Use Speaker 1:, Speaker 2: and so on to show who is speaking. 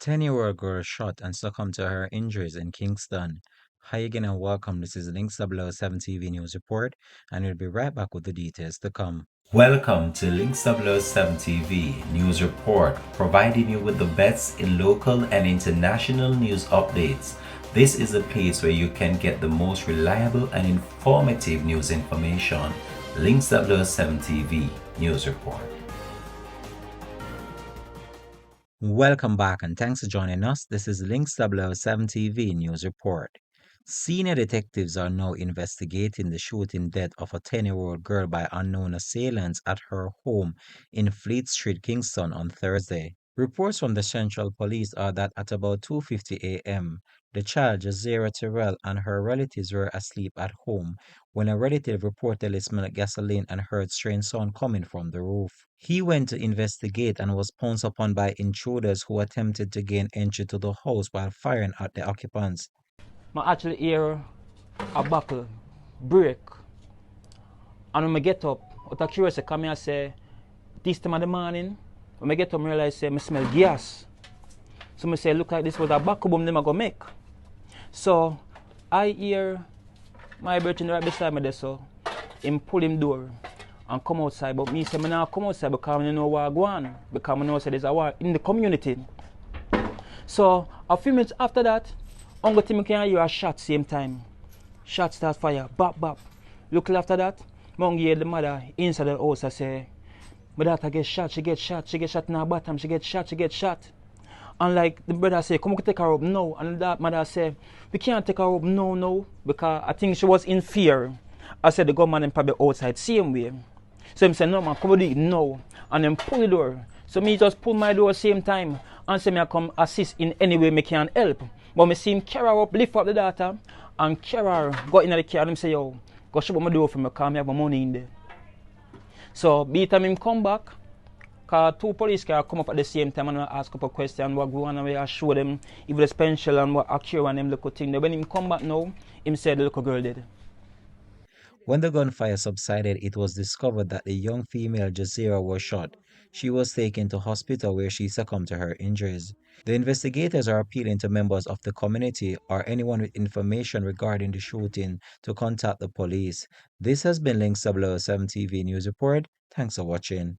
Speaker 1: 10-year-old girl shot and succumbed to her injuries in Kingston. Hi again and welcome. This is Links 007 TV News Report, and we'll be right back with the details to come.
Speaker 2: Welcome to Links 007 TV News Report, providing you with the best in local and international news updates. This is a place where you can get the most reliable and informative news information. Links 007 TV News Report.
Speaker 1: Welcome back and thanks for joining us. This is Links 007 TV News Report. Senior detectives are now investigating the shooting death of a 10-year-old girl by unknown assailants at her home in Fleet Street, Kingston on Thursday. Reports from the Central Police are that at about 2:50 a.m., the child Sh0t and her relatives were asleep at home when a relative reportedly smelled gasoline and heard strange sound coming from the roof. He went to investigate and was pounced upon by intruders who attempted to gain entry to the house while firing at the occupants.
Speaker 3: I actually hear a buckle break. And when I get up, out of curiosity, come here and say, this time of the morning, when I get up, I realize I smell gas. So I say, look like this was a buckle boom them I go make. So I hear my brother right beside me there, so him pull him door and come outside. But me say, I not come outside because I know what's going on. Because I know there's a war in the community. So a few minutes after that, Uncle Tim can hear a shot same time. Shot start fire, bop bop. Look after that, Mong hear the mother inside the house. I say, my daughter get shot, she get shot in her bottom, she get shot. And like the brother say, come on take her up now. And that mother say, we can't take her up no, because I think she was in fear. I said the government and probably outside same way. So him say, no man, come do it now. And then pull the door. So me just pull my door same time and say me I come assist in any way me can help. But me see him carry her up, lift up the daughter, and carry her, go in the car and him say, yo, go shut up my door for me because I have my money in there. So by the time him come back, because two police cars come up at the same time and ask a couple questions what go on and I show them if the pencil and what occur and them little thing. When him come back now, him said the little girl dead.
Speaker 1: When the gunfire subsided, it was discovered that the young female Jazeera was shot. She was taken to hospital where she succumbed to her injuries. The investigators are appealing to members of the community or anyone with information regarding the shooting to contact the police. This has been Links 007 TV News Report. Thanks for watching.